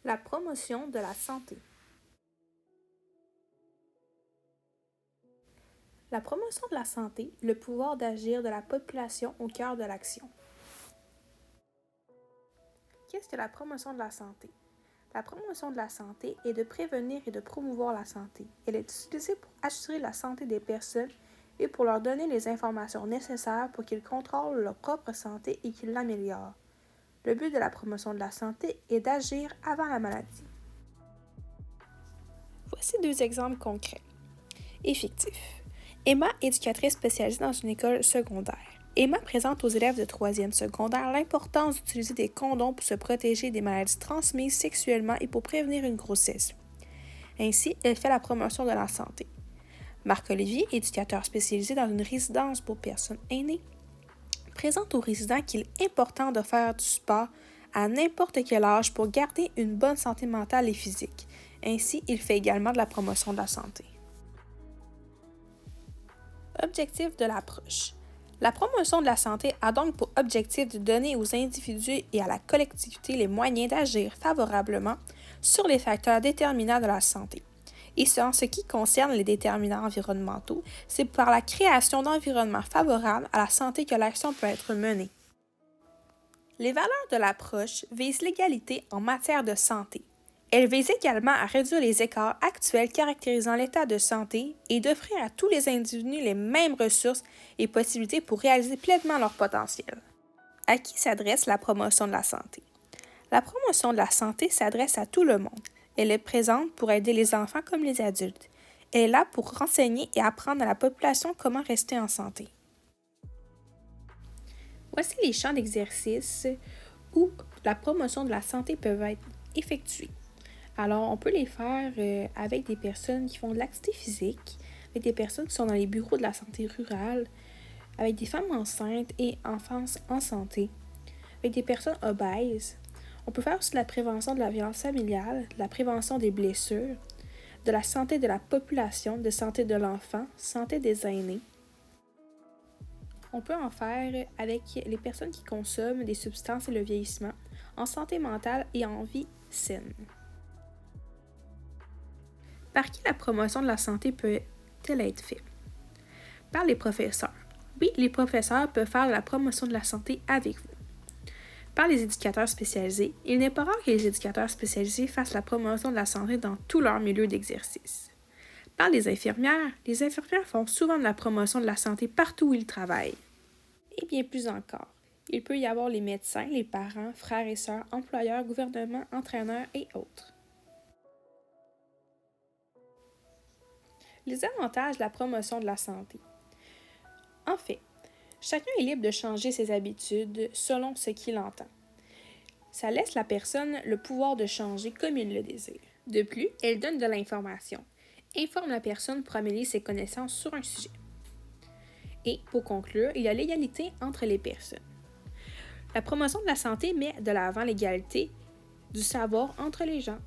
La promotion de la santé. La promotion de la santé, le pouvoir d'agir de la population au cœur de l'action. Qu'est-ce que la promotion de la santé? La promotion de la santé est de prévenir et de promouvoir la santé. Elle est utilisée pour assurer la santé des personnes et pour leur donner les informations nécessaires pour qu'ils contrôlent leur propre santé et qu'ils l'améliorent. Le but de la promotion de la santé est d'agir avant la maladie. Voici 2 exemples concrets et fictifs. Emma, éducatrice spécialisée dans une école secondaire. Emma présente aux élèves de 3e secondaire l'importance d'utiliser des condoms pour se protéger des maladies transmises sexuellement et pour prévenir une grossesse. Ainsi, elle fait la promotion de la santé. Marc-Olivier, éducateur spécialisé dans une résidence pour personnes aînées, présente aux résidents qu'il est important de faire du sport à n'importe quel âge pour garder une bonne santé mentale et physique. Ainsi, il fait également de la promotion de la santé. Objectif de l'approche. La promotion de la santé a donc pour objectif de donner aux individus et à la collectivité les moyens d'agir favorablement sur les facteurs déterminants de la santé. Et en ce qui concerne les déterminants environnementaux, c'est par la création d'environnements favorables à la santé que l'action peut être menée. Les valeurs de l'approche visent l'égalité en matière de santé. Elle vise également à réduire les écarts actuels caractérisant l'état de santé et d'offrir à tous les individus les mêmes ressources et possibilités pour réaliser pleinement leur potentiel. À qui s'adresse la promotion de la santé? La promotion de la santé s'adresse à tout le monde. Elle est présente pour aider les enfants comme les adultes. Elle est là pour renseigner et apprendre à la population comment rester en santé. Voici les champs d'exercice où la promotion de la santé peut être effectuée. Alors, on peut les faire avec des personnes qui font de l'activité physique, avec des personnes qui sont dans les bureaux de la santé rurale, avec des femmes enceintes et enfants en santé, avec des personnes obèses. On peut faire aussi de la prévention de la violence familiale, de la prévention des blessures, de la santé de la population, de santé de l'enfant, santé des aînés. On peut en faire avec les personnes qui consomment des substances et le vieillissement, en santé mentale et en vie saine. Par qui la promotion de la santé peut-elle être faite? Par les professeurs. Oui, les professeurs peuvent faire de la promotion de la santé avec vous. Par les éducateurs spécialisés. Il n'est pas rare que les éducateurs spécialisés fassent la promotion de la santé dans tout leur milieu d'exercice. Par les infirmières font souvent de la promotion de la santé partout où ils travaillent. Et bien plus encore. Il peut y avoir les médecins, les parents, frères et sœurs, employeurs, gouvernements, entraîneurs et autres. Les avantages de la promotion de la santé. En fait, chacun est libre de changer ses habitudes selon ce qu'il entend. Ça laisse la personne le pouvoir de changer comme il le désire. De plus, elle donne de l'information, informe la personne pour améliorer ses connaissances sur un sujet. Et pour conclure, il y a l'égalité entre les personnes. La promotion de la santé met de l'avant l'égalité du savoir entre les gens.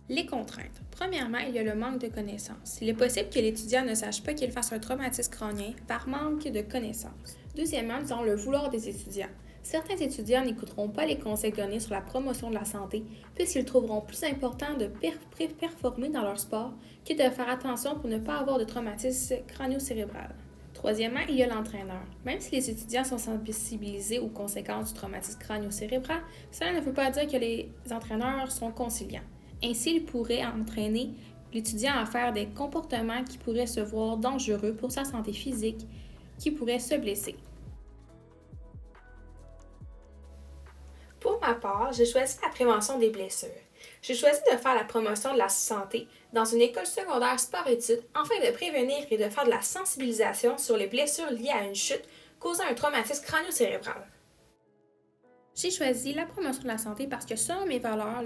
Les contraintes. Premièrement, il y a le manque de connaissances. Il est possible que l'étudiant ne sache pas qu'il fasse un traumatisme crânien par manque de connaissances. Deuxièmement, nous avons le vouloir des étudiants. Certains étudiants n'écouteront pas les conseils donnés sur la promotion de la santé puisqu'ils trouveront plus important de performer dans leur sport que de faire attention pour ne pas avoir de traumatisme crânio-cérébral. Troisièmement, il y a l'entraîneur. Même si les étudiants sont sensibilisés aux conséquences du traumatisme crânio-cérébral, cela ne veut pas dire que les entraîneurs sont conciliants. Ainsi, il pourrait entraîner l'étudiant à faire des comportements qui pourraient se voir dangereux pour sa santé physique, qui pourraient se blesser. Pour ma part, j'ai choisi la prévention des blessures. J'ai choisi de faire la promotion de la santé dans une école secondaire sport-études afin de prévenir et de faire de la sensibilisation sur les blessures liées à une chute causant un traumatisme crânio-cérébral. J'ai choisi la promotion de la santé parce que selon mes valeurs,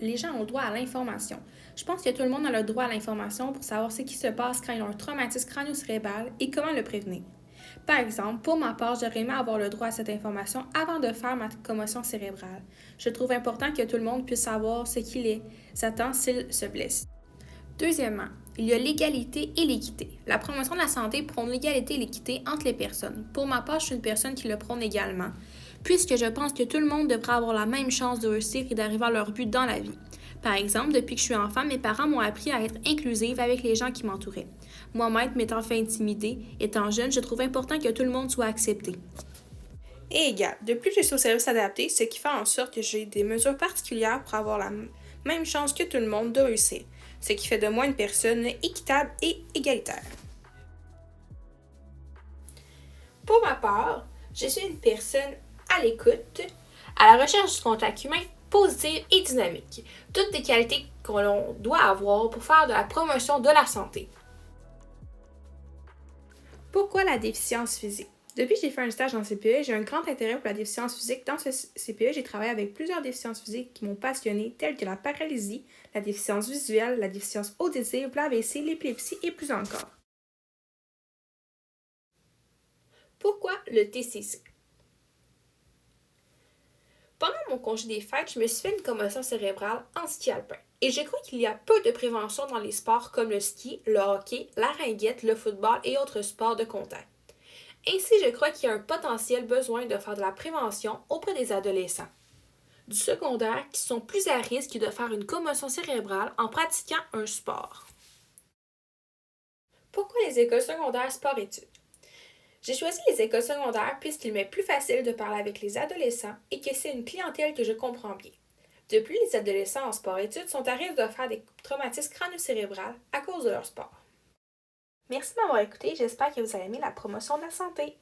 les gens ont le droit à l'information. Je pense que tout le monde a le droit à l'information pour savoir ce qui se passe quand ils ont un traumatisme crânio-cérébral et comment le prévenir. Par exemple, pour ma part, j'aurais aimé avoir le droit à cette information avant de faire ma commotion cérébrale. Je trouve important que tout le monde puisse savoir ce qui les attend s'ils se blessent. Deuxièmement, il y a l'égalité et l'équité. La promotion de la santé prône l'égalité et l'équité entre les personnes. Pour ma part, je suis une personne qui le prône également. puisque je pense que tout le monde devrait avoir la même chance de réussir et d'arriver à leur but dans la vie. Par exemple, depuis que je suis enfant, mes parents m'ont appris à être inclusive avec les gens qui m'entouraient. Moi-même, m'étant fait intimider, étant jeune, je trouve important que tout le monde soit accepté. Et égal, de plus je suis au service adapté, ce qui fait en sorte que j'ai des mesures particulières pour avoir la même chance que tout le monde de réussir, ce qui fait de moi une personne équitable et égalitaire. Pour ma part, je suis une personne à l'écoute, à la recherche du contact humain, positive et dynamique, toutes des qualités qu'on doit avoir pour faire de la promotion de la santé. Pourquoi la déficience physique? Depuis que j'ai fait un stage en CPE, j'ai un grand intérêt pour la déficience physique. Dans ce CPE, j'ai travaillé avec plusieurs déficiences physiques qui m'ont passionné, telles que la paralysie, la déficience visuelle, la déficience auditive, l'AVC, l'épilepsie et plus encore. Pourquoi le TCC? Pendant mon congé des fêtes, je me suis fait une commotion cérébrale en ski alpin. Et je crois qu'il y a peu de prévention dans les sports comme le ski, le hockey, la ringuette, le football et autres sports de contact. Ainsi, je crois qu'il y a un potentiel besoin de faire de la prévention auprès des adolescents du secondaire qui sont plus à risque de faire une commotion cérébrale en pratiquant un sport. Pourquoi les écoles secondaires sport-études? J'ai choisi les écoles secondaires puisqu'il m'est plus facile de parler avec les adolescents et que c'est une clientèle que je comprends bien. De plus, les adolescents en sport-études sont à risque de faire des traumatismes crânio-cérébrales à cause de leur sport. Merci de m'avoir écouté, j'espère que vous avez aimé la promotion de la santé.